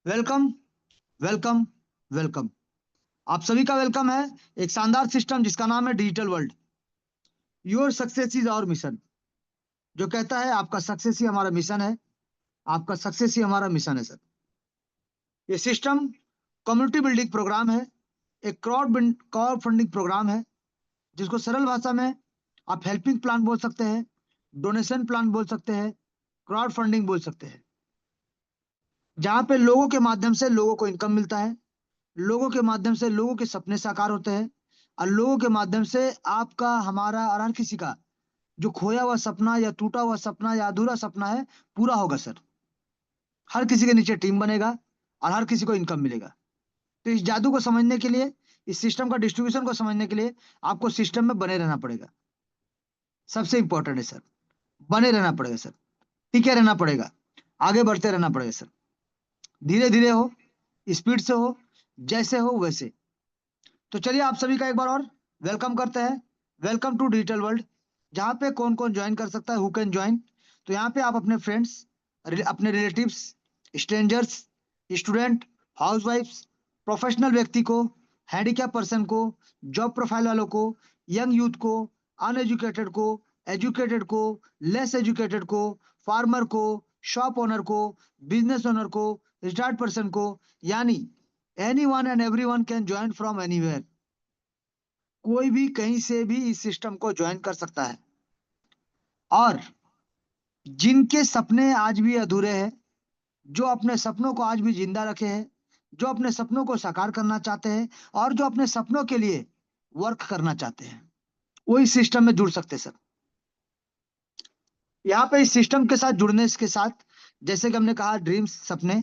Welcome, welcome, welcome. आप सभी का वेलकम है एक शानदार सिस्टम जिसका नाम है digital world. Your success is our mission. जो कहता है आपका सक्सेस ही हमारा मिशन है। आपका सक्सेस ही हमारा मिशन है सर। ये सिस्टम कम्युनिटी बिल्डिंग प्रोग्राम है। एक क्राउड फंडिंग प्रोग्राम है जिसको सरल भाषा में आप हेल्पिंग प्लान बोल सकते हैं, डोनेशन प्लान बोल सकते हैं, क्राउड फंडिंग बोल सकते हैं। जहां पे लोगों के माध्यम से लोगों को इनकम मिलता है, लोगों के माध्यम से लोगों के सपने साकार होते हैं, और लोगों के माध्यम से आपका, हमारा और हर किसी का जो खोया हुआ सपना या टूटा हुआ सपना या अधूरा सपना है, पूरा होगा सर। हर किसी के नीचे टीम बनेगा और हर किसी को इनकम मिलेगा। तो इस जादू को समझने के लिए, इस सिस्टम का डिस्ट्रीब्यूशन को समझने के लिए आपको सिस्टम में बने रहना पड़ेगा। सबसे इंपॉर्टेंट है सर, बने रहना पड़ेगा सर। टिके रहना पड़ेगा, आगे बढ़ते रहना पड़ेगा सर। धीरे धीरे हो, स्पीड से हो, जैसे हो वैसे। तो चलिए आप सभी का एक बार और वेलकम करते हैं। Welcome to digital world. जहाँ पे कौन कौन ज्वाइन कर सकता है, हु कैन ज्वाइन। तो यहाँ पे आप अपने फ्रेंड्स, अपने रिलेटिव्स, स्ट्रेंजर्स, स्टूडेंट, हाउसवाइफ्स, प्रोफेशनल व्यक्ति को, हैंडीकैप पर्सन को, जॉब प्रोफाइल वालों को, यंग यूथ को, अनएजुकेटेड को, एजुकेटेड को, लेस एजुकेटेड को, फार्मर को, शॉप ओनर को, बिजनेस ओनर को, रिटायर्ड पर्सन को, यानी any one and every one can join from anywhere. कोई भी कहीं से भी इस सिस्टम को ज्वाइन कर सकता है। और जिनके सपने आज भी अधूरे हैं, जो अपने सपनों को आज भी जिंदा रखे हैं, जो अपने सपनों को साकार करना चाहते हैं और जो अपने सपनों के लिए वर्क करना चाहते हैं, वो इस सिस्टम में जुड़ सकते हैं सर। यहाँ पे इस सिस्टम के साथ जुड़ने के साथ, जैसे कि हमने कहा ड्रीम्स, सपने,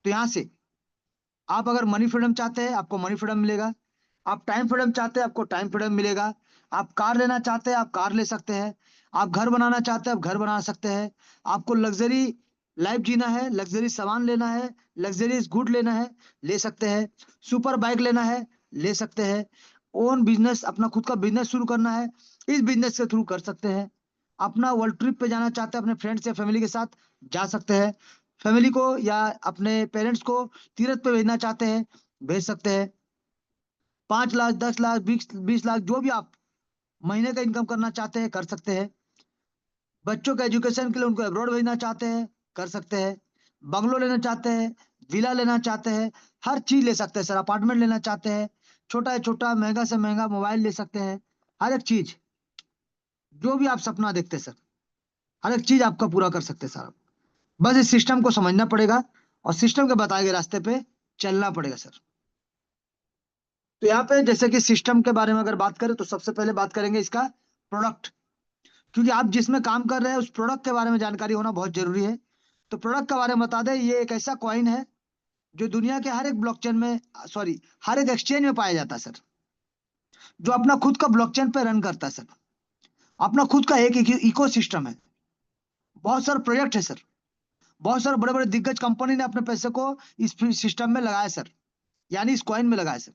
तो यहाँ से आप अगर मनी फ्रीडम चाहते हैं आपको मनी फ्रीडम मिलेगा। आप टाइम फ्रीडम चाहते हैं आपको टाइम फ्रीडम मिलेगा। आप कार लेना चाहते हैं आप कार ले सकते हैं। आप घर बनाना चाहते हैं आप घर बना सकते हैं। आपको लग्जरी लाइफ जीना है, लग्जरी सामान लेना है, लग्जरीज गुड लेना है, ले सकते हैं। सुपर बाइक लेना है, ले सकते हैं। ओन बिजनेस, अपना खुद का बिजनेस शुरू करना है, इस बिजनेस के थ्रू कर सकते हैं। अपना वर्ल्ड ट्रिप पे जाना चाहते हैं अपने फ्रेंड्स या फैमिली के साथ, जा सकते हैं। फैमिली को या अपने पेरेंट्स को तीरथ पे भेजना चाहते हैं, भेज सकते हैं। 5 लाख, 10 लाख, 20 20 लाख, जो भी आप महीने का इनकम करना चाहते हैं कर सकते हैं। बच्चों के एजुकेशन के लिए उनको अब्रॉड भेजना चाहते हैं, कर सकते हैं। बंगलो लेना चाहते हैं, विला लेना चाहते हैं, हर चीज ले सकते हैं सर। अपार्टमेंट लेना चाहते हैं, छोटा है छोटा, महंगा से महंगा मोबाइल ले सकते हैं। हर एक चीज, जो भी आप सपना देखते हैं सर, हर एक चीज आपका पूरा कर सकते हैं सर। बस इस सिस्टम को समझना पड़ेगा और सिस्टम के बताए गए रास्ते पे चलना पड़ेगा सर। तो यहाँ पे जैसे कि सिस्टम के बारे में अगर बात करें तो सबसे पहले बात करेंगे इसका प्रोडक्ट। क्योंकि आप जिसमें काम कर रहे हैं उस प्रोडक्ट के बारे में जानकारी होना बहुत जरूरी है। तो प्रोडक्ट के बारे में बता दें, ये एक ऐसा कॉइन है जो दुनिया के हर एक ब्लॉकचेन में, सॉरी, हर एक एक्सचेंज में पाया जाता है सर। जो अपना खुद का ब्लॉकचेन पे रन करता है सर। अपना खुद का एक इको सिस्टम है। बहुत सारे प्रोजेक्ट है सर। बहुत सारे बड़े बड़े दिग्गज कंपनी ने अपने पैसे को इस सिस्टम में लगाया सर, यानी इस कॉइन में लगाया सर।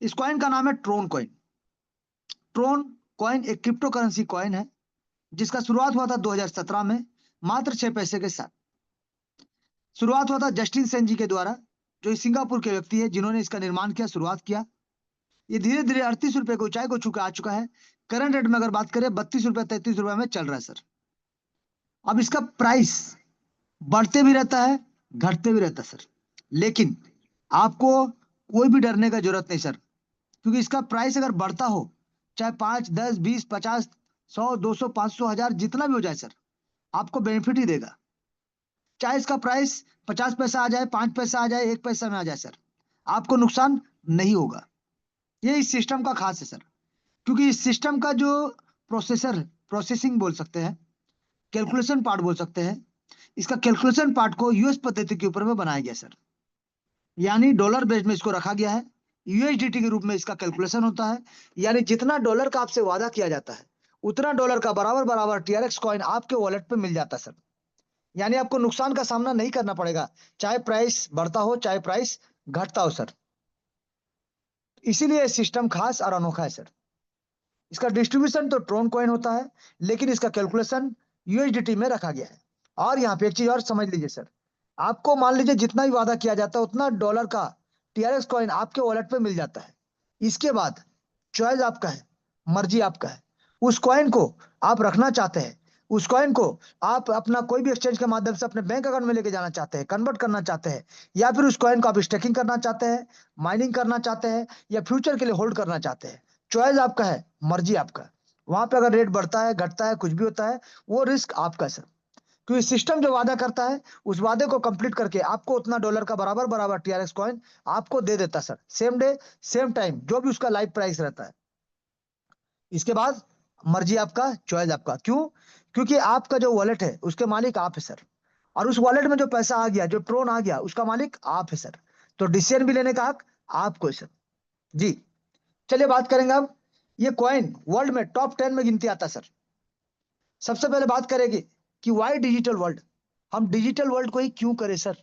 इस कॉइन का नाम है ट्रोन कॉइन। ट्रोन कॉइन एक क्रिप्टो करेंसी कॉइन है जिसका शुरुआत हुआ था 2017 में, मात्र 6 पैसे के साथ। शुरुआत हुआ था जस्टिन सेन जी के द्वारा, जो इस सिंगापुर के व्यक्ति है जिन्होंने इसका निर्माण किया, शुरुआत किया। ये धीरे धीरे 38 रुपए की ऊंचाई को छू आ चुका है। करंट रेट में अगर बात करें 32 रुपए 33 रुपए में चल रहा है सर। अब इसका प्राइस बढ़ते भी रहता है, घटते भी रहता है सर। लेकिन आपको कोई भी डरने का जरूरत नहीं सर। क्योंकि इसका प्राइस अगर बढ़ता हो, चाहे 5 10 20 50 100 200 500 1000 जितना भी हो जाए सर, आपको बेनिफिट ही देगा। चाहे इसका प्राइस 50 पैसा आ जाए, 5 पैसा आ जाए, 1 पैसा में आ जाए सर, आपको नुकसान नहीं होगा। ये इस सिस्टम का खास है सर। क्योंकि इस सिस्टम का जो प्रोसेसर, प्रोसेसिंग बोल सकते हैं, कैलकुलेशन पार्ट बोल सकते हैं, इसका कैलकुलेशन पार्ट को यूएस पद्धति के ऊपर में बनाया गया सर। यानी डॉलर बेस में इसको रखा गया है। यूएसडीटी के रूप में इसका कैलकुलेशन होता है। यानी जितना डॉलर का आपसे वादा किया जाता है, उतना डॉलर का बराबर बराबर टीआरएक्स कॉइन आपके वॉलेट पे मिल जाता है सर। यानी आपको नुकसान का सामना नहीं करना पड़ेगा, चाहे प्राइस बढ़ता हो चाहे प्राइस घटता हो सर। इसीलिए सिस्टम खास और अनोखा है सर। इसका डिस्ट्रीब्यूशन तो ट्रोन कॉइन होता है, लेकिन इसका कैलकुलेशन यूएसडीटी में रखा गया है। और यहाँ पे एक चीज और समझ लीजिए सर, आपको मान लीजिए जितना भी वादा किया जाता है उतना डॉलर का टीआरएक्स कॉइन आपके वॉलेट पे मिल जाता है। इसके बाद चॉइस आपका है, मर्जी आपका है। उस कॉइन को आप रखना चाहते हैं, उस कॉइन को आप अपना कोई भी एक्सचेंज के माध्यम से अपने बैंक अकाउंट में लेके जाना चाहते हैं, कन्वर्ट करना चाहते हैं, या फिर उस कॉइन को आप स्टेकिंग करना चाहते हैं, माइनिंग करना चाहते हैं, या फ्यूचर के लिए होल्ड करना चाहते हैं। चॉइस आपका है, मर्जी आपका। वहां पे अगर रेट बढ़ता है, घटता है, कुछ भी होता है, वो रिस्क आपका सर। क्योंकि सिस्टम जो वादा करता है उस वादे को कंप्लीट करके आपको उतना डॉलर का बराबर बराबर टीआरएक्स कॉइन आपको दे देता sir, same day same time, जो भी उसका लाइव प्राइस रहता है। इसके बाद मर्जी आपका, चॉइस आपका। क्यों? क्योंकि आपका जो वॉलेट है उसके मालिक आप है सर, और उस वॉलेट में जो पैसा आ गया, जो ट्रोन आ गया, उसका मालिक आप है सर। तो डिसीजन भी लेने का हक आपको है सर। जी, चलिए बात करेंगे अब। ये कॉइन वर्ल्ड में टॉप 10 में गिनती आता है सर। सबसे पहले बात करेंगे कि वाई डिजिटल वर्ल्ड। हम डिजिटल वर्ल्ड को ही क्यों करें सर?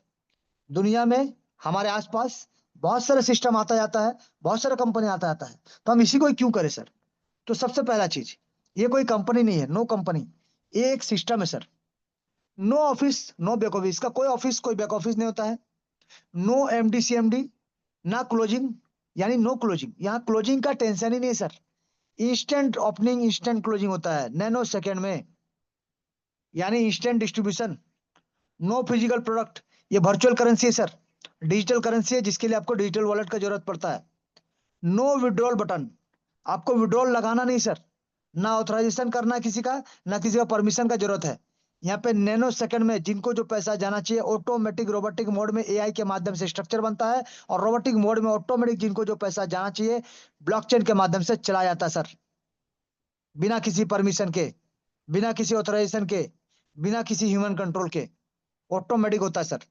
दुनिया में हमारे आसपास बहुत सारे सिस्टम आता जाता है, बहुत सारा कंपनी आता जाता है, तो हम इसी को ही क्यों करें सर? तो सबसे पहला चीज, ये कोई कंपनी नहीं है, नो कंपनी, ये एक सिस्टम है sir. No office, no back office. इसका कोई ऑफिस, कोई बैक ऑफिस नहीं होता है। नो एमडी सीएमडी, ना क्लोजिंग, यानी नो क्लोजिंग। यहाँ क्लोजिंग का टेंशन ही नहीं है sir. Instant opening, instant closing होता है नैनो सेकेंड में, यानी instant distribution. No physical product, ये वर्चुअल करेंसी है सर, डिजिटल करेंसी है जिसके लिए आपको डिजिटल वॉलेट का जरूरत पड़ता है। नो विड्रॉल बटन, आपको विड्रॉल लगाना नहीं सर, ना ऑथराइजेशन करना किसी का, ना किसी का परमिशन का जरूरत है। यहाँ पे नैनो सेकंड में जिनको जो पैसा जाना चाहिए, ऑटोमेटिक रोबोटिक मोड में एआई के माध्यम से स्ट्रक्चर बनता है, और रोबोटिक मोड में ऑटोमेटिक जिनको जो पैसा जाना चाहिए ब्लॉकचेन के माध्यम से चला जाता है सर, बिना किसी परमिशन के, बिना किसी ऑथराइजेशन के, बिना किसी ह्यूमन कंट्रोल के, ऑटोमेटिक होता है sir.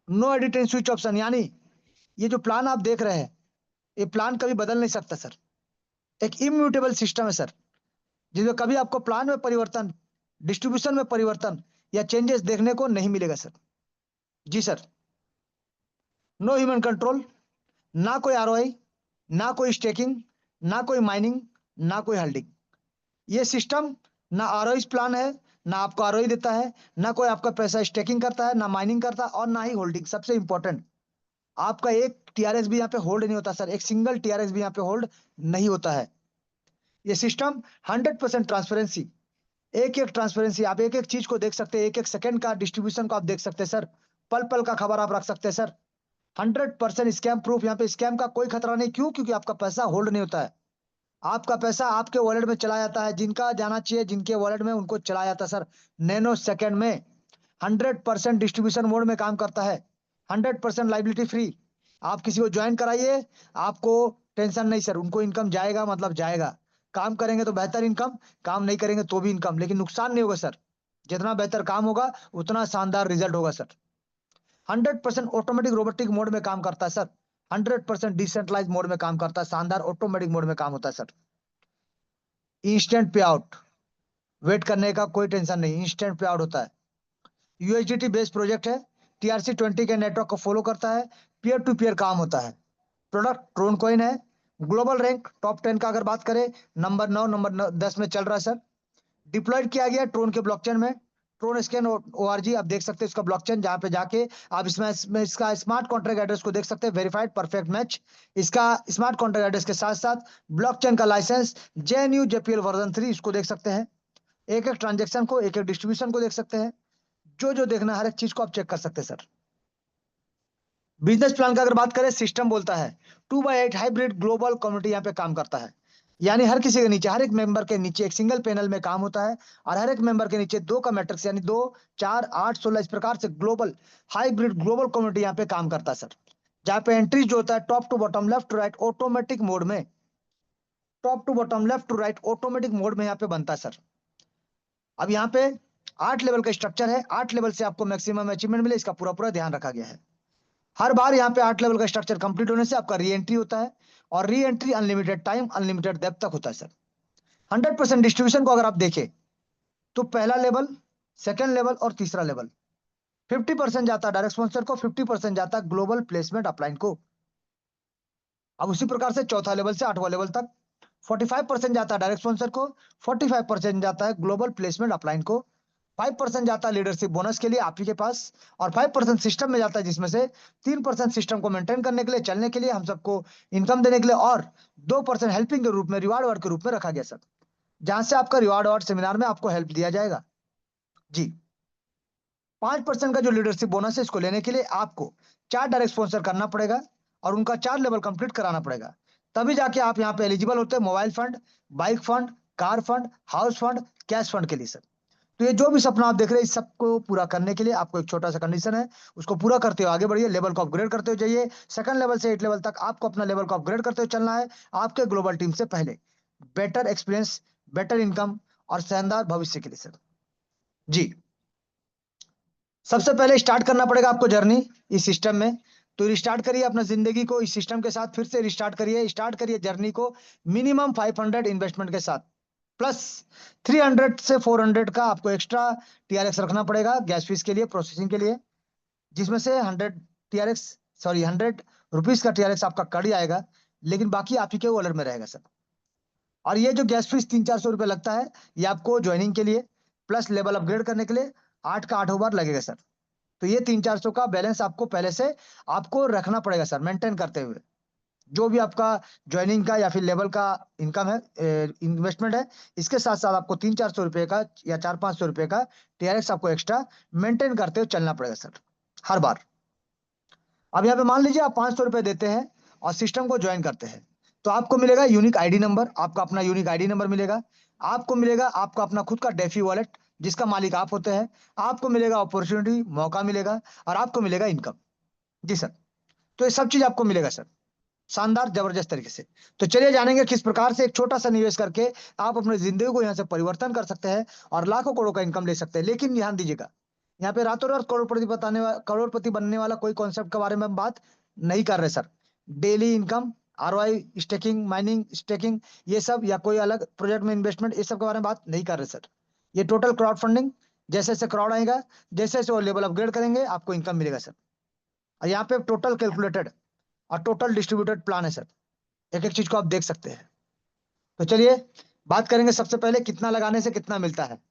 No edit and switch option, यानी ये जो प्लान आप देख रहे हैं, ये प्लान कभी बदल नहीं सकता सर। एक इम्यूटेबल सिस्टम है सर, जिसमें कभी आपको प्लान में परिवर्तन, डिस्ट्रीब्यूशन में परिवर्तन या चेंजेस देखने को नहीं मिलेगा सर। जी सर। नो ह्यूमन कंट्रोल, ना कोई आरओआई, ना कोई स्टेकिंग, ना कोई माइनिंग, ना कोई होल्डिंग। ये सिस्टम ना आरओआई प्लान है, ना आपको आरओआई देता है, ना कोई आपका पैसा स्टेकिंग करता है, ना माइनिंग करता है, और ना ही होल्डिंग। सबसे इंपॉर्टेंट, आपका एक टीआरएक्स भी यहाँ पे होल्ड नहीं होता सर, एक सिंगल टीआरएक्स भी यहाँ पे होल्ड नहीं होता है। ये सिस्टम 100% ट्रांसपेरेंसी, एक एक ट्रांसपेरेंसी, आप एक एक चीज को देख सकते हैं, एक एक सेकंड का डिस्ट्रीब्यूशन को आप देख सकते हैं सर, पल पल का खबर आप रख सकते हैं सर। 100% स्कैम प्रूफ, यहाँ पे स्कैम का कोई खतरा नहीं। क्यों? क्योंकि आपका पैसा होल्ड नहीं होता है, आपका पैसा आपके वॉलेट में चला जाता है, जिनका जाना चाहिए जिनके वॉलेट में उनको चला जाता है सर, नैनो सेकंड में। 100% डिस्ट्रीब्यूशन मोड में काम करता है, 100% लाइबिलिटी फ्री। आप किसी को ज्वाइन कराइए, आपको टेंशन नहीं सर, उनको इनकम जाएगा मतलब जाएगा। काम करेंगे तो बेहतर इनकम, काम नहीं करेंगे तो भी इनकम, लेकिन नुकसान नहीं होगा सर। जितना बेहतर काम होगा उतना शानदार रिजल्ट होगा सर। 100% ऑटोमेटिक रोबोटिक मोड में काम करता है सर, 100% डिसेंट्रलाइज मोड में काम करता है, शानदार ऑटोमेटिक मोड में काम होता है सर। इंस्टेंट पे आउट, वेट करने का कोई टेंशन नहीं, इंस्टेंट पे आउट होता है। यूएसडीटी बेस्ड प्रोजेक्ट है, TRC20 के नेटवर्क को फॉलो करता है, पीयर टू पीयर काम होता है। प्रोडक्ट ट्रोन कॉइन है। ग्लोबल रैंक टॉप 10 का अगर बात करें, नंबर 9, नंबर 10 में चल रहा है सर। डिप्लॉयड किया गया ट्रोन के ब्लॉकचेन में, ट्रोन स्कैन ORG, आप देख सकते हैं इसका ब्लॉकचेन, जहां पे जाके आप इसमें इसका स्मार्ट कॉन्ट्रैक्ट एड्रेस को देख सकते हैं, वेरीफाइड परफेक्ट मैच। इसका स्मार्ट कॉन्ट्रैक्ट एड्रेस के साथ साथ ब्लॉकचेन का लाइसेंस JNU JPL वर्जन 3, इसको देख सकते हैं। एक एक ट्रांजेक्शन को, एक एक डिस्ट्रीब्यूशन को देख सकते हैं, जो जो देखना है, हर एक चीज को आप चेक कर सकते हैं सर। बिजनेस प्लान का अगर बात करें, सिस्टम बोलता है 2x8 हाइब्रिड ग्लोबल कम्युनिटी यहाँ पे काम करता है, यानी हर किसी के नीचे, हर एक मेंबर के नीचे एक सिंगल पैनल में काम होता है, और हर एक मेंबर के नीचे 2 का मैट्रिक्स, यानी 2, 4, 8, 16, इस प्रकार से ग्लोबल हाइब्रिड ग्लोबल कम्युनिटी यहाँ पे काम करता है सर। जहाँ पे एंट्री जो होता है top to bottom, left to right automatic mode में, top to bottom, left to right automatic mode में यहाँ पे बनता है सर। अब यहाँ पे 8 लेवल का स्ट्रक्चर है, 8 लेवल से आपको मैक्सिमम अचीवमेंट मिले, इसका पूरा पूरा ध्यान रखा गया है। हर बार यहाँ पे 8 लेवल का स्ट्रक्चर कंप्लीट होने से आपका री एंट्री होता है, और re entry unlimited time, unlimited depth तक होता है सर। 100% डिस्ट्रीब्यूशन को अगर आप देखें, तो पहला लेवल, सेकंड लेवल और तीसरा लेवल, 50% जाता है डायरेक्ट स्पॉन्सर को, 50% जाता है ग्लोबल प्लेसमेंट अपलाइन को। अब उसी प्रकार से चौथा लेवल से 8वां लेवल तक 45% जाता है डायरेक्ट स्पॉन्सर को, 45% जाता है ग्लोबल प्लेसमेंट अपलाइन को, 5% जाता है लीडरशिप बोनस के लिए आप ही के पास, और 5% सिस्टम में जाता है, जिसमें से 3% सिस्टम को मेंटेन करने के लिए, चलने के लिए, हम सबको इनकम देने के लिए, और 2% हेल्पिंग के रूप में, रिवार्ड वर्ड के रूप में रखा गया सर, जहां से आपका रिवार्ड और सेमिनार में आपको हेल्प दिया जाएगा जी। 5% का जो लीडरशिप बोनस है, इसको लेने के लिए आपको 4 डायरेक्ट स्पॉन्सर करना पड़ेगा और उनका 4 लेवल कंप्लीट कराना पड़ेगा, तभी जाके आप यहाँ पे एलिजिबल होते हैं mobile fund, bike fund, car fund, house fund, cash fund के लिए सर। तो ये जो भी सपना आप देख रहे हैं, इस सबको पूरा करने के लिए आपको एक छोटा सा कंडीशन है, उसको पूरा करते हुए आगे बढ़िए, लेवल को अपग्रेड करते हुए जाइए, सेकंड लेवल से 8 लेवल तक आपको अपना लेवल को अपग्रेड करते हुए चलना है, आपके ग्लोबल टीम से पहले, बेटर एक्सपीरियंस, बेटर इनकम और शानदार भविष्य के लिए सर जी। सबसे पहले स्टार्ट करना पड़ेगा आपको जर्नी इस सिस्टम में, तो रिस्टार्ट करिए अपना जिंदगी को इस सिस्टम के साथ, फिर से रिस्टार्ट करिए, स्टार्ट करिए जर्नी को मिनिमम 500 इन्वेस्टमेंट के साथ, प्लस 300 से 400 का आपको एक्स्ट्रा टीआरएक्स रखना पड़ेगा गैस फीस के लिए, प्रोसेसिंग के लिए, जिसमें से 100 रुपीज का टीआरएक्स आपका कट जाएगा, लेकिन बाकी आप ही के वॉलेट में रहेगा सर। और ये जो गैस फीस 300-400 रुपये लगता है, ये आपको ज्वाइनिंग के लिए प्लस लेवल अपग्रेड करने के लिए 8 का 8 बार लगेगा सर। तो ये 300-400 का बैलेंस आपको पहले से आपको रखना पड़ेगा सर, मेंटेन करते हुए, जो भी आपका ज्वाइनिंग का या फिर लेवल का इनकम है, इन्वेस्टमेंट है, इसके साथ साथ आपको 300-400 रुपये का या 400-500 रुपये का टीआरएक्स आपको एक्स्ट्रा मेंटेन करते हुए चलना पड़ेगा सर हर बार। अब यहाँ पे मान लीजिए आप 500 रुपये देते हैं और सिस्टम को ज्वाइन करते हैं, तो आपको मिलेगा यूनिक आईडी नंबर, आपका अपना यूनिक आईडी नंबर मिलेगा, आपको मिलेगा आपका अपना खुद का डेफी वॉलेट जिसका मालिक आप होते हैं, आपको मिलेगा अपॉर्चुनिटी, मौका मिलेगा, और आपको मिलेगा इनकम जी सर। तो ये सब चीज आपको मिलेगा सर, शानदार जबरदस्त तरीके से। तो चलिए जानेंगे किस प्रकार से एक छोटा सा निवेश करके आप अपनी जिंदगी को यहाँ से परिवर्तन कर सकते हैं और लाखों करोड़ों का इनकम ले सकते हैं। लेकिन ध्यान दीजिएगा, यहाँ पे रातों रात करोड़पति बनने वाला कोई कॉन्सेप्ट के बारे में हम बात नहीं कर रहे sir. Daily income, ROI, staking, mining, staking, ये सब, या कोई अलग प्रोजेक्ट में इन्वेस्टमेंट, ये सब के बारे में बात नहीं कर रहे सर। ये टोटल क्राउड फंडिंग, जैसे जैसे क्राउड आएगा, जैसे जैसे वो लेवल अपग्रेड करेंगे, आपको इनकम मिलेगा सर। और यहाँ पे टोटल कैलकुलेटेड और टोटल डिस्ट्रीब्यूटेड प्लान है सर, एक एक चीज को आप देख सकते हैं। तो चलिए बात करेंगे सबसे पहले कितना लगाने से कितना मिलता है।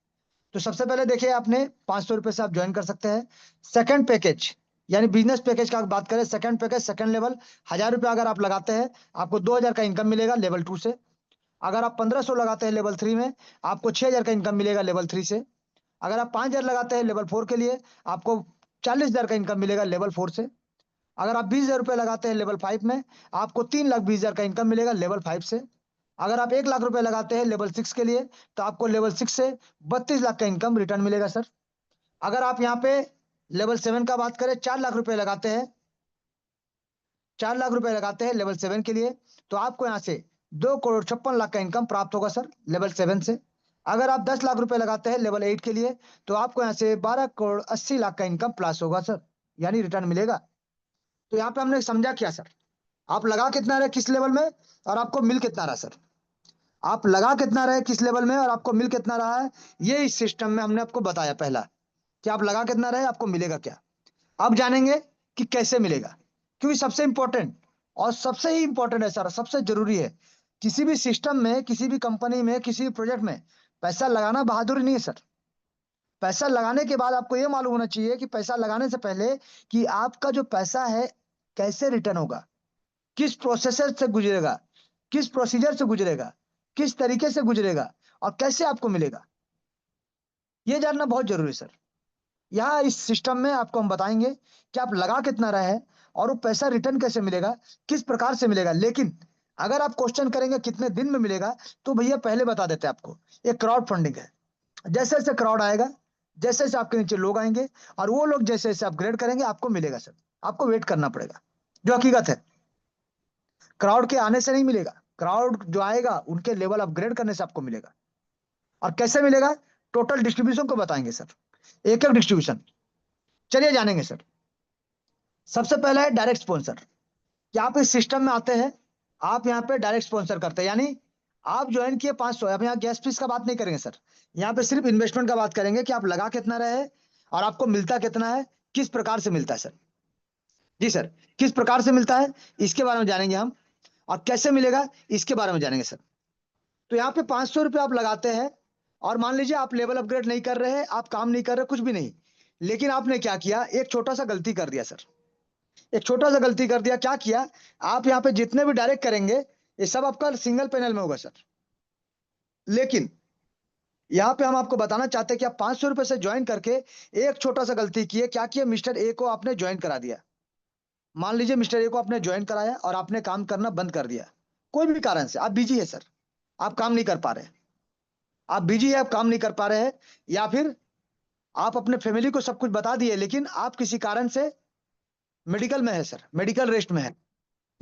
तो सबसे पहले देखिए, आपने 500 रुपए से आप ज्वाइन कर सकते हैं। सेकंड पैकेज यानी बिजनेस पैकेज का बात करें, सेकंड पैकेज, सेकंड लेवल, 1000 रुपये अगर आप लगाते हैं, आपको 2000 का इनकम मिलेगा लेवल 2 से। अगर आप 1500 लगाते हैं लेवल 3 में, आपको 6000 का इनकम मिलेगा लेवल 3 से। अगर आप 5000 लगाते हैं लेवल 4 के लिए, आपको 40000 का इनकम मिलेगा लेवल 4 से। अगर आप 20000 रुपये लगाते हैं लेवल 5 में, आपको 3,20,000 का इनकम मिलेगा लेवल 5 से। अगर आप 1 लाख रुपए लगाते हैं लेवल 6 के लिए, तो आपको लेवल 6 से 32 लाख का इनकम रिटर्न मिलेगा सर। अगर आप यहाँ पे लेवल 7 का बात करें, 4 लाख रुपए लगाते हैं, 4 लाख रुपए लगाते हैं लेवल 7 के लिए, तो आपको यहाँ से 2,56,00,000 का इनकम प्राप्त होगा सर लेवल 7 से। अगर आप 10 लाख रुपए लगाते हैं लेवल 8 के लिए, तो आपको यहाँ से 12,80,00,000 का इनकम प्लस होगा सर, यानी रिटर्न मिलेगा। तो यहाँ पे हमने समझा क्या सर, आप लगा कितना रहे किस लेवल में, और आपको मिल कितना रहा सर। आप लगा कितना रहे किस लेवल में और आपको मिल कितना रहा है, ये इस सिस्टम में हमने आपको बताया पहला, कि आप लगा कितना रहे, आपको मिलेगा क्या। अब जानेंगे कि कैसे मिलेगा, क्योंकि सबसे इंपॉर्टेंट और सबसे ही इंपॉर्टेंट है सर, सबसे जरूरी है किसी भी सिस्टम में, किसी भी कंपनी में, किसी भी प्रोजेक्ट में पैसा लगाना बहादुरी नहीं है सर। पैसा लगाने के बाद आपको यह मालूम होना चाहिए कि पैसा लगाने से पहले कि आपका जो पैसा है कैसे रिटर्न होगा, किस प्रोसेसर से गुजरेगा, किस प्रोसीजर से गुजरेगा, किस तरीके से गुजरेगा, और कैसे आपको मिलेगा, ये जानना बहुत जरूरी है सर। यहाँ इस सिस्टम में आपको हम बताएंगे कि आप लगा कितना रहे हैं और वो पैसा रिटर्न कैसे मिलेगा, किस प्रकार से मिलेगा। लेकिन अगर आप क्वेश्चन करेंगे कितने दिन में मिलेगा, तो भैया पहले बता देते हैं आपको, ये क्राउड फंडिंग है। जैसे जैसे क्राउड आएगा, जैसे जैसे आपके नीचे लोग आएंगे, और वो लोग जैसे जैसे अपग्रेड करेंगे, आपको मिलेगा सर। आपको वेट करना पड़ेगा, जो हकीकत है। क्राउड के आने से नहीं मिलेगा, क्राउड जो आएगा उनके लेवल अपग्रेड करने से आपको मिलेगा। और कैसे मिलेगा, टोटल डिस्ट्रीब्यूशन को बताएंगे सर, एक एक डिस्ट्रीब्यूशन। चलिए जानेंगे सर। सबसे पहला है डायरेक्ट स्पॉन्सर, कि आप इस सिस्टम में आते हैं, आप यहाँ पे डायरेक्ट स्पॉन्सर करते हैं, यानी आप ज्वाइन किए 500, अब यहाँ गैस फीस का बात नहीं करेंगे सर, यहाँ पे सिर्फ इन्वेस्टमेंट का बात करेंगे कि आप लगा कितना रहे और आपको मिलता कितना है, किस प्रकार से मिलता है सर। जी सर, किस प्रकार से मिलता है इसके बारे में जानेंगे हम, और कैसे मिलेगा इसके बारे में जानेंगे सर। तो यहाँ पे 500 रुपये आप लगाते हैं और मान लीजिए आप लेवल अपग्रेड नहीं कर रहे, आप काम नहीं कर रहे, कुछ भी नहीं, लेकिन आपने क्या किया, एक छोटा सा गलती कर दिया सर। एक छोटा सा गलती कर दिया, क्या किया, आप यहाँ पे जितने भी डायरेक्ट करेंगे ये सब आपका सिंगल पैनल में होगा सर। लेकिन यहाँ पे हम आपको बताना चाहते हैं कि आप 500 रुपए से ज्वाइन करके एक छोटा सा गलती किए, क्या किया, मिस्टर ए को आपने ज्वाइन करा दिया। मान लीजिए मिस्टर ए को आपने ज्वाइन कराया और आपने काम करना बंद कर दिया, कोई भी कारण से आप बिजी है सर, आप काम नहीं कर पा रहे, आप बिजी है, आप काम नहीं कर पा रहे हैं, या फिर आप अपने फैमिली को सब कुछ बता दिए लेकिन आप किसी कारण से मेडिकल में है सर, मेडिकल रेस्ट में है,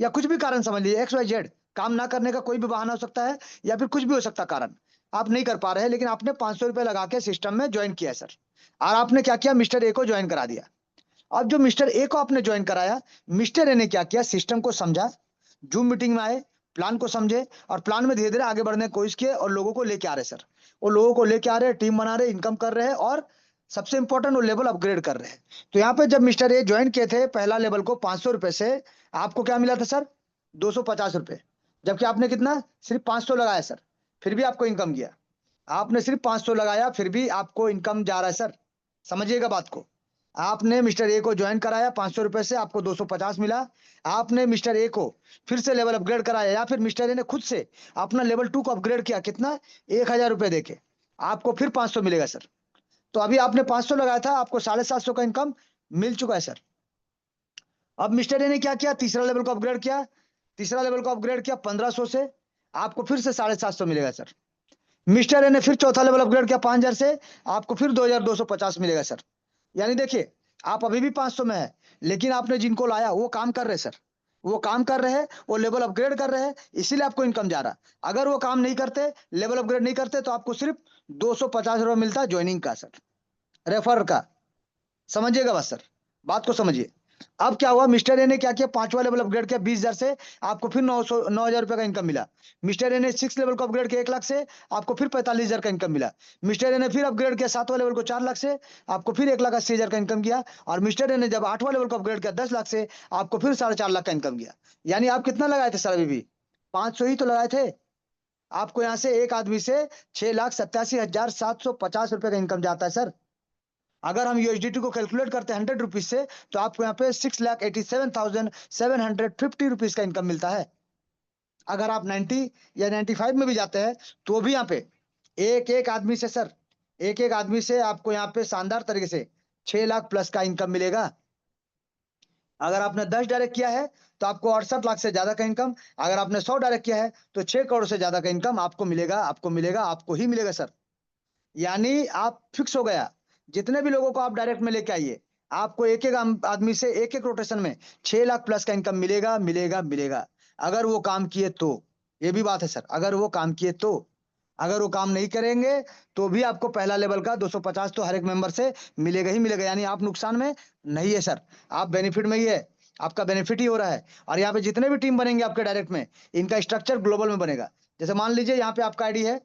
या कुछ भी कारण समझ लीजिए एक्स वाई जेड, काम ना करने का कोई भी बहाना हो सकता है, या फिर कुछ भी हो सकता कारण, आप नहीं कर पा रहे हैं, लेकिन आपने 500 रुपए लगा के सिस्टम में ज्वाइन किया है सर, और आपने क्या किया, मिस्टर ए को ज्वाइन करा दिया। अब जो मिस्टर ए को आपने ज्वाइन कराया, मिस्टर ए ने क्या किया, सिस्टम को समझा, जूम मीटिंग में आए, प्लान को समझे, और प्लान में धीरे धीरे आगे बढ़ने की कोशिश किए, और लोगों को लेके आ रहे सर, वो लोगों को लेके आ रहे, टीम बना रहे, इनकम कर रहे हैं, और सबसे इंपॉर्टेंट वो लेवल अपग्रेड कर रहे हैं। तो यहाँ पे जब मिस्टर ए ज्वाइन किए थे पहला लेवल को 500 रुपए से, आपको क्या मिला था सर, 250 रुपए, जबकि आपने कितना, सिर्फ 500 लगाया सर, फिर भी आपको इनकम गया। आपने सिर्फ 500 लगाया फिर भी आपको इनकम जा रहा है सर, समझिएगा बात को। आपने मिस्टर ए को ज्वाइन कराया 500 रुपए से, आपको 250 मिला। आपने मिस्टर ए को फिर से लेवल अपग्रेड कराया, या फिर मिस्टर ए ने खुद से अपना लेवल 2 को अपग्रेड किया, कितना, 1000 रुपए देके, आपको फिर 500 मिलेगा सर। तो अभी आपने 500 लगाया था, आपको 750 का इनकम मिल चुका है सर। अब मिस्टर ए ने क्या किया, तीसरा लेवल को अपग्रेड किया, तीसरा लेवल को अपग्रेड किया 1500 से, आपको फिर से 750 मिलेगा सर। मिस्टर ए ने फिर चौथा लेवल अपग्रेड किया 5000 से, आपको फिर 2250 मिलेगा सर। यानी देखिए, आप अभी भी 500 में है, लेकिन आपने जिनको लाया वो काम कर रहे सर, वो काम कर रहे हैं, वो लेवल अपग्रेड कर रहे हैं, इसीलिए आपको इनकम जा रहा। अगर वो काम नहीं करते, लेवल अपग्रेड नहीं करते, तो आपको सिर्फ 250 रुपये मिलता है ज्वाइनिंग का सर, रेफर का। समझिएगा बस सर, बात को समझिए। अब क्या हुआ, मिस्टर ए ने क्या किया, पांचवा लेवल अपग्रेड किया 20,000 से, आपको फिर 9,000 रुपए का इनकम मिला। मिस्टर ए ने 6 लेवल को अपग्रेड किया 1 लाख से, आपको फिर 45,000 का इनकम मिला। मिस्टर ए ने फिर अपग्रेड किया 7वां लेवल को 4 लाख से, आपको फिर 1,80,000 का इनकम किया। और मिस्टर ए ने जब 8वां लेवल को अपग्रेड किया 10 लाख से, आपको फिर 4.5 लाख का इनकम किया। यानी आप कितना लगाए थे सर, अभी भी 500 ही तो लगाए थे। आपको यहाँ से एक आदमी से 6,87,750 रुपए का इनकम जाता है सर। अगर हम यूएसडीटी को कैलकुलेट करते हैं 100 रुपीज से, तो आपको यहाँ पे 6,87,750 रुपीज का इनकम मिलता है। अगर आप 90 या 95 में भी जाते हैं, तो भी यहाँ पे एक एक आदमी से सर, एक एक आदमी से आपको यहाँ पे शानदार तरीके से 6 लाख प्लस का इनकम मिलेगा। अगर आपने 10 डायरेक्ट किया है, तो आपको 68 लाख से ज्यादा का इनकम। अगर आपने 100 डायरेक्ट किया है, तो 6 करोड़ से ज्यादा का इनकम आपको मिलेगा, आपको मिलेगा, आपको ही मिलेगा सर। यानी आप फिक्स हो गया, जितने भी लोगों को आप डायरेक्ट में लेके आइए, आपको एक एक आदमी से एक एक रोटेशन में 6 लाख प्लस का इनकम मिलेगा, मिलेगा, मिलेगा। अगर वो काम किए तो, ये भी बात है सर, अगर वो काम किए तो। अगर वो काम नहीं करेंगे, तो भी आपको पहला लेवल का 250 तो हर एक मेंबर से मिलेगा ही मिलेगा। यानी आप नुकसान में नहीं है सर, आप बेनिफिट में ही है, आपका बेनिफिट ही हो रहा है। और यहाँ पे जितने भी टीम बनेंगे आपके डायरेक्ट में, इनका स्ट्रक्चर ग्लोबल में बनेगा। जैसे मान लीजिए यहाँ पे आपका आईडी है,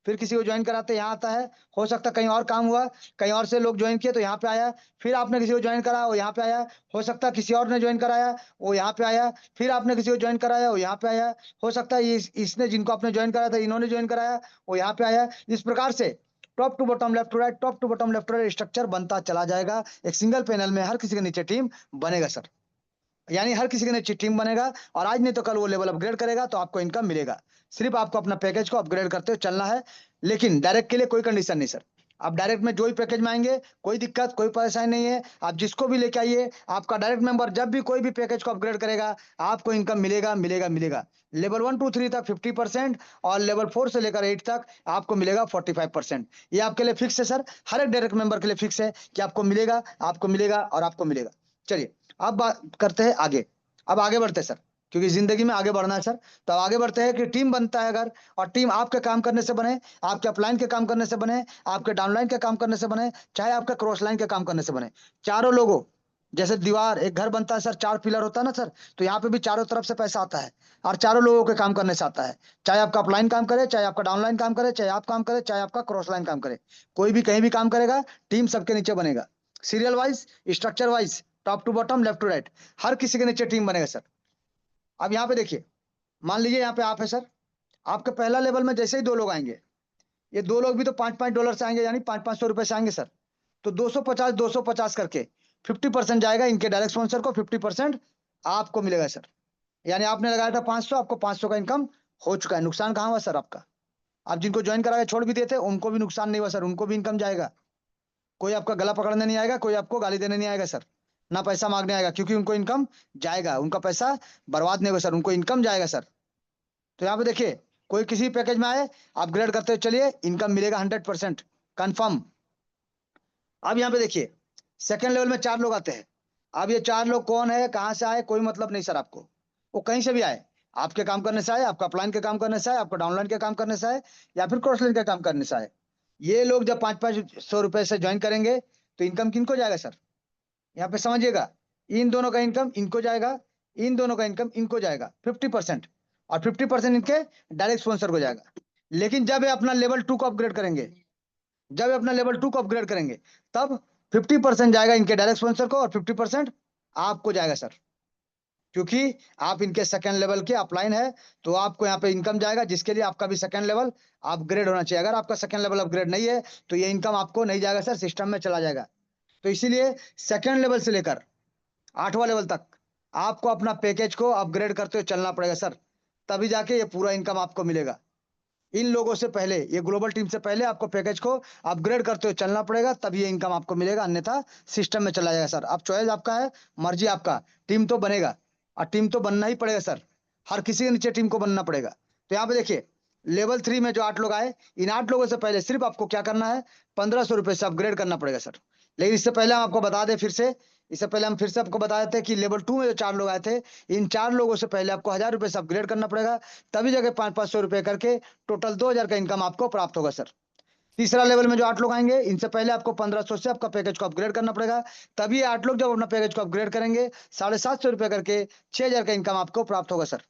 फिर किसी को ज्वाइन कराते यहाँ आता है, हो सकता है कहीं और काम हुआ, कहीं और से लोग ज्वाइन किए तो यहाँ पे आया, फिर आपने किसी को ज्वाइन कराया वो यहाँ पे आया, हो सकता है किसी और ने ज्वाइन कराया वो यहाँ पे आया, फिर आपने किसी को ज्वाइन कराया वो यहाँ पे आया, हो सकता है इसने जिनको आपने ज्वाइन कराया था इन्होंने ज्वाइन कराया वो यहाँ पे आया। इस प्रकार से top to bottom left to right, top to bottom left to right structure बनता चला जाएगा। एक सिंगल पैनल में हर किसी के नीचे टीम बनेगा सर, यानी हर किसी के नीचे टीम बनेगा, और आज नहीं तो कल वो लेवल अपग्रेड करेगा तो आपको इनकम मिलेगा। सिर्फ आपको अपना पैकेज को अपग्रेड करते हुए चलना है। लेकिन डायरेक्ट के लिए कोई कंडीशन नहीं सर, आप डायरेक्ट में जो ही पैकेज में आएंगे, कोई दिक्कत कोई परेशानी नहीं है, आप जिसको भी लेके आइए, आपका डायरेक्ट मेंबर जब भी कोई भी पैकेज को अपग्रेड करेगा, आपको इनकम मिलेगा, मिलेगा, मिलेगा। लेवल 1 2 3 तक 50%, और लेवल 4 से लेकर 8 तक आपको मिलेगा 45%। ये आपके लिए फिक्स है सर, हर एक डायरेक्ट मेंबर के लिए फिक्स है कि आपको मिलेगा, आपको मिलेगा और आपको मिलेगा। चलिए अब बात करते हैं आगे। अब आगे बढ़ते हैं सर, क्योंकि जिंदगी में आगे बढ़ना है सर। तो अब आगे बढ़ते हैं कि टीम बनता है अगर, और टीम आपके काम करने से बने, आपके अपलाइन के काम करने से बने, आपके डाउनलाइन के काम करने से बने, चाहे आपके क्रॉस लाइन के काम करने से बने। चारों लोगों, जैसे दीवार एक घर बनता है सर, 4 पिलर होता है ना सर, तो यहाँ पे भी चारों तरफ से पैसा आता है, और चारों लोगों के काम करने से आता है। चाहे आपका अपलाइन काम करे, चाहे आपका डाउनलाइन काम करे, चाहे आप काम करे, चाहे आपका क्रॉस लाइन काम करे, कोई भी कहीं भी काम करेगा, टीम सबके नीचे बनेगा, serial wise, structure wise, top to bottom left to right, हर किसी के नीचे टीम बनेगा सर। अब यहाँ पे देखिए, मान लीजिए यहाँ पे आप है सर, आपके पहला लेवल में जैसे ही 2 लोग आएंगे, ये 2 लोग भी तो $5-5 से आएंगे, यानी 500-500 रुपए से आएंगे सर। तो 250 करके 50% जाएगा इनके डायरेक्ट स्पॉन्सर को, 50% आपको मिलेगा सर। यानी आपने लगाया था 500, आपको 500 का इनकम हो चुका है। नुकसान कहाँ हुआ सर आपका? आप जिनको ज्वाइन करा के छोड़ भी देते उनको भी नुकसान नहीं हुआ सर, उनको भी इनकम जाएगा। कोई आपका गला पकड़ने नहीं आएगा, कोई आपको गाली देने नहीं आएगा सर, ना पैसा मांगने आएगा, क्योंकि उनको इनकम जाएगा, उनका पैसा बर्बाद नहीं होगा सर, उनको इनकम जाएगा सर। तो यहाँ पे देखिए, कोई किसी पैकेज में आए, अपग्रेड करते हुए चलिए, इनकम मिलेगा 100% कन्फर्म। अब यहाँ पे देखिए, सेकंड लेवल में 4 लोग आते हैं। अब ये 4 लोग कौन है, कहाँ से आए, कोई मतलब नहीं सर आपको, वो कहीं से भी आए, आपके काम करने से आए, आपका अपलाइन के काम करने से आए, आपका डाउनलाइन के काम करने से आए, या फिर क्रॉस लाइन के काम करने से आए। ये लोग जब 500 रुपए से ज्वाइन करेंगे तो इनकम किनको जाएगा सर? यहाँ पे समझिएगा, इन दोनों का इनकम इनको जाएगा, इन दोनों का इनकम इनको जाएगा 50%, और 50% इनके डायरेक्ट स्पॉन्सर को जाएगा। लेकिन जब ये अपना लेवल 2 को अपग्रेड करेंगे, जब ये अपना लेवल 2 को अपग्रेड करेंगे, तब 50% जाएगा इनके डायरेक्ट स्पॉन्सर को और 50% आपको जाएगा सर। क्योंकि आप इनके सेकंड लेवल के अपलाइन है, तो आपको यहाँ पे इनकम जाएगा, जिसके लिए आपका भी सेकंड लेवल अपग्रेड होना चाहिए। अगर आपका सेकंड लेवल अपग्रेड नहीं है तो ये इनकम आपको नहीं जाएगा सर, सिस्टम में चला जाएगा। तो इसीलिए सेकंड लेवल से लेकर 8वां लेवल तक आपको अपना पैकेज को अपग्रेड करते हुए चलना पड़ेगा सर, तभी जाके ये पूरा इनकम आपको मिलेगा। इन लोगों से पहले, ये ग्लोबल टीम से पहले आपको पैकेज को अपग्रेड करते हुए चलना पड़ेगा, तब ये इनकम आपको मिलेगा, अन्यथा सिस्टम में चला जाएगा सर। अब चॉइस आपका है, मर्जी आपका, टीम तो बनेगा, और टीम तो बनना ही पड़ेगा सर, हर किसी के नीचे टीम को बनना पड़ेगा। तो यहाँ पे देखिए, लेवल 3 में जो 8 लोग आए, इन 8 लोगों से पहले सिर्फ आपको क्या करना है, 1500 रुपए से अपग्रेड करना पड़ेगा सर। लेकिन इससे पहले हम आपको बता दें फिर से, इससे पहले हम फिर से आपको बता देते हैं कि लेवल 2 में जो 4 लोग आए थे, इन 4 लोगों से पहले आपको 1000 रुपए से अपग्रेड करना पड़ेगा, तभी जगह 500 रुपए करके टोटल 2000 का इनकम आपको प्राप्त होगा सर। तीसरा लेवल में जो 8 लोग आएंगे, इनसे पहले आपको 1500 से आपका पैकेज को अपग्रेड करना पड़ेगा, तभी 8 लोग जब अपना पैकेज को अपग्रेड करेंगे, 750 रुपए करके 6000 का इनकम आपको प्राप्त होगा सर।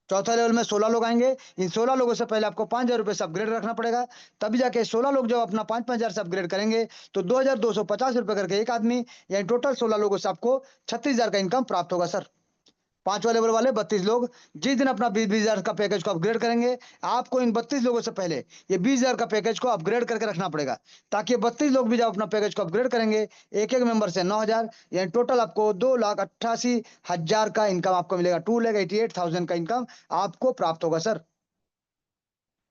चौथा लेवल में 16 लोग आएंगे, इन 16 लोगों से पहले आपको 5000 रुपए से अपग्रेड रखना पड़ेगा, तभी जाके 16 लोग जब अपना 5-5000 से अपग्रेड करेंगे, तो 2250 रुपए करके एक आदमी, यानी टोटल 16 लोगों से आपको 36000 का इनकम प्राप्त होगा सर। 5वां लेवल वाले 32 लोग जिस दिन अपना 20,000 का पैकेज को अपग्रेड करेंगे, आपको इन 32 लोगों से पहले ये 20,000 का पैकेज को अपग्रेड करके रखना पड़ेगा, ताकि 32 लोग भी जब अपना पैकेज को अपग्रेड करेंगे, एक एक मेंबर से 9,000, यानी टोटल आपको 2,88,000 का इनकम आपको मिलेगा, 2,88,000 का इनकम आपको प्राप्त होगा सर।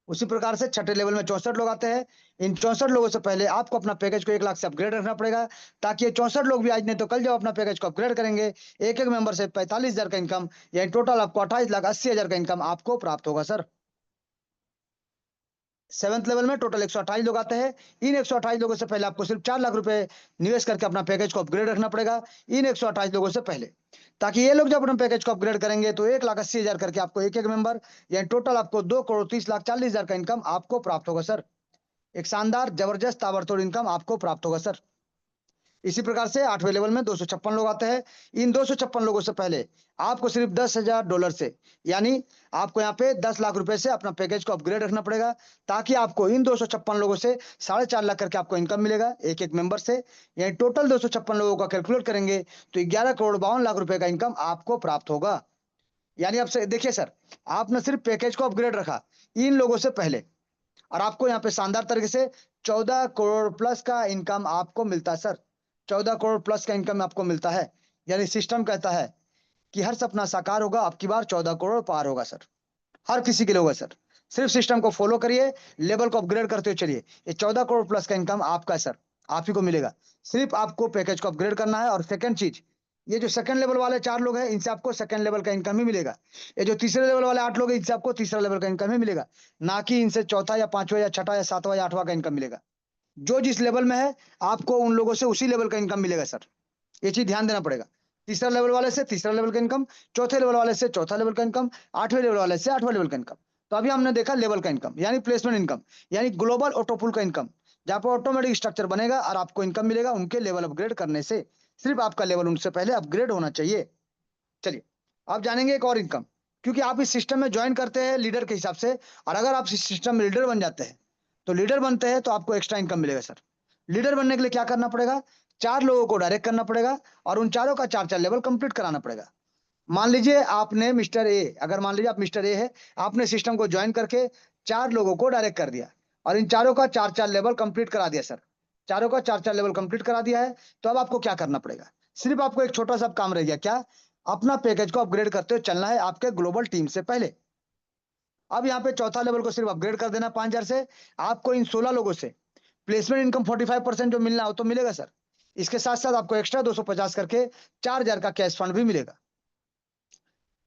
उसी प्रकार से छठे लेवल में 64 लोग आते हैं, इन 64 लोगों से पहले आपको अपना पैकेज को 1 लाख से अपग्रेड रखना पड़ेगा, ताकि ये 64 लोग भी आज नहीं तो कल जब अपना पैकेज को अपग्रेड करेंगे, एक एक मेंबर से 45,000 का इनकम, यानी टोटल आपको 28,80,000 का इनकम आपको प्राप्त होगा सर। 7th लेवल में टोटल 128 लोग आते हैं, इन 128 लोगों से पहले आपको सिर्फ 4 लाख रुपए निवेश करके अपना पैकेज को अपग्रेड रखना पड़ेगा, इन 128 लोगों से पहले, ताकि ये लोग जब अपना पैकेज को अपग्रेड करेंगे तो 1,80,000 करके आपको एक एक मेंबर, यानी टोटल आपको 2,30,40,000 का इनकम आपको प्राप्त होगा सर। एक शानदार जबरदस्त ताबड़तोड़ इनकम आपको प्राप्त होगा सर। इसी प्रकार से 8वें लेवल में 256 लोग आते हैं, इन 256 लोगों से पहले आपको सिर्फ $10,000 से, यानी आपको यहाँ पे 10 लाख रुपए से अपना पैकेज को अपग्रेड रखना पड़ेगा, ताकि आपको इन 256 लोगों से 4.5 लाख करके आपको इनकम मिलेगा एक एक मेंबर से, यानी टोटल 256 लोगों का कैलकुलेट करेंगे तो 11,52 लाख रुपए का इनकम आपको प्राप्त होगा। यानी आप देखिए सर, आपने सिर्फ पैकेज को अपग्रेड रखा इन लोगों से पहले, और आपको यहाँ पे शानदार तरीके से 14 करोड़ प्लस का इनकम आपको मिलता है सर। 14 करोड़ प्लस का इनकम आपको मिलता है, यानी सिस्टम कहता है कि हर सपना साकार होगा, अब की बार 14 करोड़ पार होगा सर, हर किसी के लिए होगा सर। सिर्फ सिस्टम को फॉलो करिए, लेवल को अपग्रेड करते हुए चलिए, ये 14 करोड़ प्लस का इनकम आपका है सर, आप ही को मिलेगा। सिर्फ आपको पैकेज को अपग्रेड करना है। और सेकंड चीज, ये जो सेकंड लेवल वाले 4 लोग हैं, इनसे आपको सेकंड लेवल का इनकम ही मिलेगा। ये जो तीसरे लेवल वाले 8 लोग हैं, इनसे आपको तीसरा लेवल का इनकम ही मिलेगा, ना कि इनसे चौथा या पांचवा या छठा या सातवां या आठवां का इनकम मिलेगा। जो जिस लेवल में है, आपको उन लोगों से उसी लेवल का इनकम मिलेगा सर, ये चीज ध्यान देना पड़ेगा। तीसरा लेवल वाले से तीसरा लेवल का इनकम, चौथे लेवल वाले से चौथा लेवल का इनकम, 8वें लेवल वाले से 8वां लेवल का इनकम। तो अभी हमने देखा लेवल का इनकम, यानी प्लेसमेंट इनकम, यानी ग्लोबल ऑटोपूल का इनकम, जहां पर ऑटोमेटिक स्ट्रक्चर बनेगा और आपको इनकम मिलेगा उनके लेवल अपग्रेड करने से। सिर्फ आपका लेवल उनसे पहले अपग्रेड होना चाहिए। चलिए, आप जानेंगे एक और इनकम, क्योंकि आप इस सिस्टम में ज्वाइन करते हैं लीडर के हिसाब से, और अगर आप इस सिस्टम में लीडर बन जाते हैं, तो लीडर बनते हैं तो आपको एक्स्ट्रा इनकम मिलेगा सर। लीडर बनने के लिए क्या करना पड़ेगा, 4 लोगों को डायरेक्ट करना पड़ेगा, और उन चारों का 4-4 लेवल कंप्लीट कराना पड़ेगा। मान लीजिए आपने मिस्टर ए, अगर मान लीजिए आप मिस्टर ए है, आपने सिस्टम को ज्वाइन करके 4 लोगों को डायरेक्ट कर दिया, और इन चारों का 4-4 लेवल कंप्लीट करा दिया सर, चारों का 4-4 लेवल कंप्लीट करा दिया है। तो अब आपको क्या करना पड़ेगा, सिर्फ आपको एक छोटा सा काम रह गया, क्या, अपना पैकेज को अपग्रेड करते हुए चलना है आपके ग्लोबल टीम से पहले। अब यहाँ पे चौथा लेवल को सिर्फ अपग्रेड कर देना 5,000 से, आपको इन 16 लोगों से प्लेसमेंट इनकम 45% जो मिलना हो तो मिलेगा सर। इसके साथ साथ आपको एक्स्ट्रा 250 करके 4,000 का कैश फंड भी मिलेगा।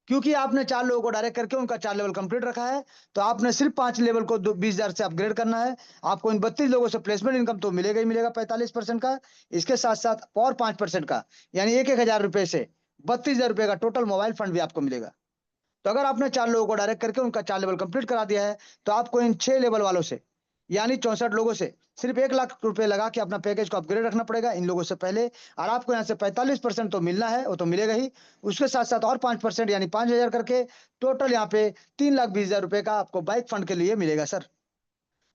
क्योंकि आपने 4 लोगों को डायरेक्ट करके उनका 4 लेवल कंप्लीट रखा है, तो आपने सिर्फ 5 लेवल को 20,000 से अपग्रेड करना है। आपको इन 32 लोगों से प्लेसमेंट इनकम तो मिलेगा ही मिलेगा 45% का। इसके साथ साथ और 5% का, यानी 1,000 रुपए से 32,000 रुपए का टोटल मोबाइल फंड भी आपको मिलेगा। तो अगर आपने 4 लोगों को डायरेक्ट करके उनका 4 लेवल कंप्लीट करा दिया है, तो आपको इन 6 लेवल वालों से, यानी 64 लोगों से सिर्फ 1 लाख रुपए लगा के अपना पैकेज को अपग्रेड रखना पड़ेगा इन लोगों से पहले। और आपको यहाँ से 45% तो मिलना है, वो तो मिलेगा ही। उसके साथ साथ और 5% यानी 5,000 करके टोटल यहाँ पे 3,20,000 रुपए का आपको बाइक फंड के लिए मिलेगा सर।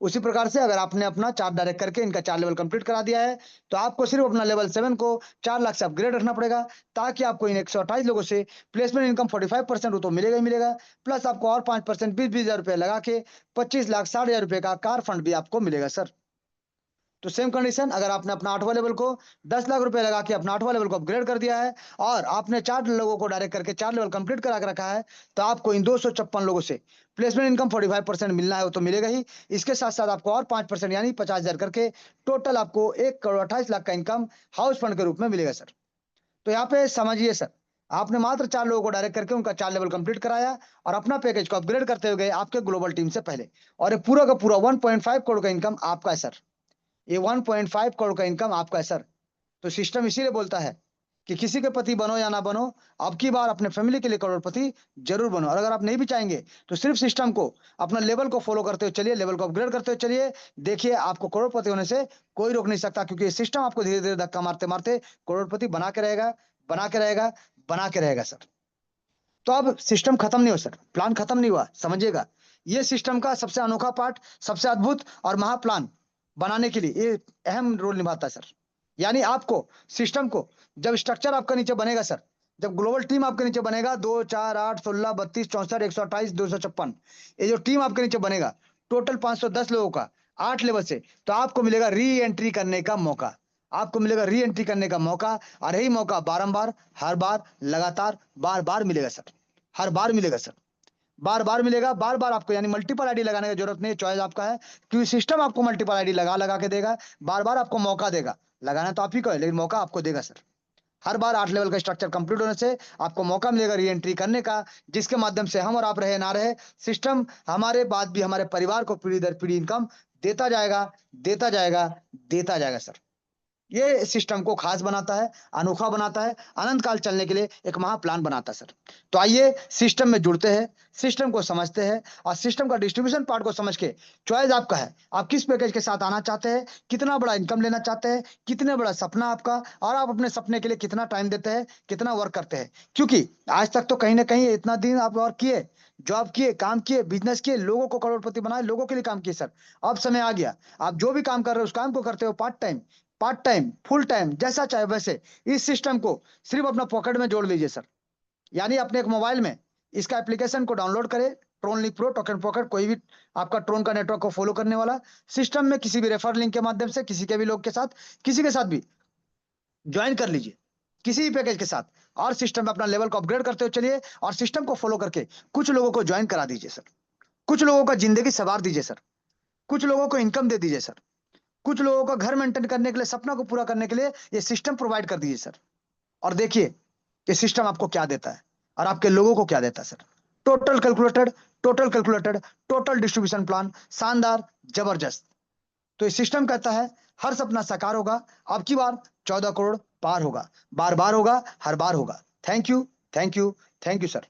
उसी प्रकार से अगर आपने अपना 4 डायरेक्ट करके इनका 4 लेवल कंप्लीट करा दिया है, तो आपको सिर्फ अपना लेवल 7 को 4 लाख से अपग्रेड रखना पड़ेगा, ताकि आपको इन 128 लोगों से प्लेसमेंट इनकम 45% वो तो मिलेगा ही मिलेगा, प्लस आपको और 5% 20,000 रुपए लगा के 25,60,000 रुपए का कार फंड भी आपको मिलेगा सर। तो सेम कंडीशन, अगर आपने अपना 8वां लेवल को 10 लाख रुपए लगा के अपना 8वां लेवल को अपग्रेड कर दिया है, और आपने 4 लोगों को डायरेक्ट करके 4 लेवल कंप्लीट करा के रखा है, तो आपको इन 256 लोगों से प्लेसमेंट इनकम 45% मिलना है, वो तो मिलेगा ही। इसके साथ साथ आपको और 5% यानी 50,000 करके टोटल आपको 1,28,00,000 का इनकम हाउस फंड के रूप में मिलेगा सर। तो यहाँ पे समझिए सर, आपने मात्र 4 लोगों को डायरेक्ट करके उनका 4 लेवल कंप्लीट कराया और अपना पैकेज को अपग्रेड करते हुए गए आपके ग्लोबल टीम से पहले, और ये पूरा का पूरा 1.5 करोड़ का इनकम आपका है सर। ये 1.5 करोड़ का इनकम आपका है सर। तो सिस्टम इसीलिए बोलता है कि किसी के पति बनो या ना बनो, अब की बार अपने फैमिली के लिए करोड़पति जरूर बनो। और अगर आप नहीं भी चाहेंगे, तो सिर्फ सिस्टम को अपना लेवल को फॉलो करते हुए चलिए, लेवल को अपग्रेड करते हुए चलिए। देखिए, आपको करोड़पति होने से कोई रोक नहीं सकता, क्योंकि ये सिस्टम आपको धीरे धीरे धक्का मारते मारते करोड़पति बना के रहेगा, बना के रहेगा, बना के रहेगा सर। तो अब सिस्टम खत्म नहीं हुआ सर, प्लान खत्म नहीं हुआ, समझिएगा। ये सिस्टम का सबसे अनोखा पार्ट, सबसे अद्भुत और महा प्लान बनाने के लिए ये अहम रोल निभाता है सर। यानी आपको सिस्टम को, जब स्ट्रक्चर आपका नीचे बनेगा सर, जब ग्लोबल टीम आपके नीचे बनेगा 2 4 8 16 32 64 128 256, ये जो टीम आपके नीचे बनेगा टोटल 510 लोगों का 8 लेवल से, तो आपको मिलेगा री एंट्री करने का मौका। आपको मिलेगा री एंट्री करने का मौका, और यही मौका बारंबार, हर बार, लगातार, बार बार मिलेगा सर। हर बार मिलेगा सर, बार बार मिलेगा, बार बार आपको, यानी मल्टीपल आईडी लगाने की जरूरत नहीं है, चॉइस आपका है, क्योंकि सिस्टम आपको मल्टीपल आईडी लगा लगा के देगा, बार बार आपको मौका देगा। लगाना तो आप ही को है, लेकिन मौका आपको देगा सर। हर बार 8 लेवल का स्ट्रक्चर कंप्लीट होने से आपको मौका मिलेगा री एंट्री करने का, जिसके माध्यम से हम और आप रहे ना रहे, सिस्टम हमारे बाद भी हमारे परिवार को पीढ़ी दर पीढ़ी इनकम देता जाएगा, देता जाएगा, देता जाएगा सर। ये सिस्टम को खास बनाता है, अनोखा बनाता है, अनंत काल चलने के लिए एक महा प्लान बनाता है सर। तो आइए सिस्टम में जुड़ते हैं, सिस्टम को समझते हैं, और सिस्टम का डिस्ट्रीब्यूशन पार्ट को समझ के चॉइस आपका है, आप किस पैकेज के साथ आना चाहते हैं, कितना बड़ा इनकम लेना चाहते हैं, कितने बड़ा सपना आपका, और आप अपने सपने के लिए कितना टाइम देते हैं, कितना वर्क करते हैं। क्योंकि आज तक तो कहीं ना कहीं इतना दिन आप वर्क किए, जॉब किए, काम किए, बिजनेस किए, लोगों को करोड़पति बनाए, लोगों के लिए काम किए सर। अब समय आ गया, आप जो भी काम कर रहे हो उस काम को करते हो part time, part time, full time, जैसा चाहे वैसे। इस सिस्टम को सिर्फ अपना पॉकेट में जोड़ लीजिए सर। यानी अपने एक मोबाइल में इसका एप्लीकेशन को डाउनलोड करें, Tron link pro, token pocket, कोई भी आपका ट्रोन का नेटवर्क को फॉलो करने वाला। सिस्टम में किसी भी रेफर लिंक के माध्यम से किसी के भी लोग के साथ, किसी के साथ भी ज्वाइन कर लीजिए, किसी भी पैकेज के साथ, और सिस्टम में अपना लेवल को अपग्रेड करते हुए चलिए, और सिस्टम को फॉलो करके कुछ लोगों को ज्वाइन करा दीजिए सर, कुछ लोगों का जिंदगी सवार दीजिए सर, कुछ लोगों को इनकम दे दीजिए सर, कुछ लोगों का घर मेंटेन करने के लिए, सपना को पूरा करने के लिए ये सिस्टम प्रोवाइड कर दीजिए सर। और देखिए ये सिस्टम आपको क्या देता है और आपके लोगों को क्या देता है sir. Total calculated, total calculated, total distribution plan, शानदार, जबरदस्त। तो ये सिस्टम कहता है हर सपना साकार होगा, अब की बार 14 करोड़ पार होगा, बार बार होगा, हर बार होगा। Thank you, thank you, thank you sir.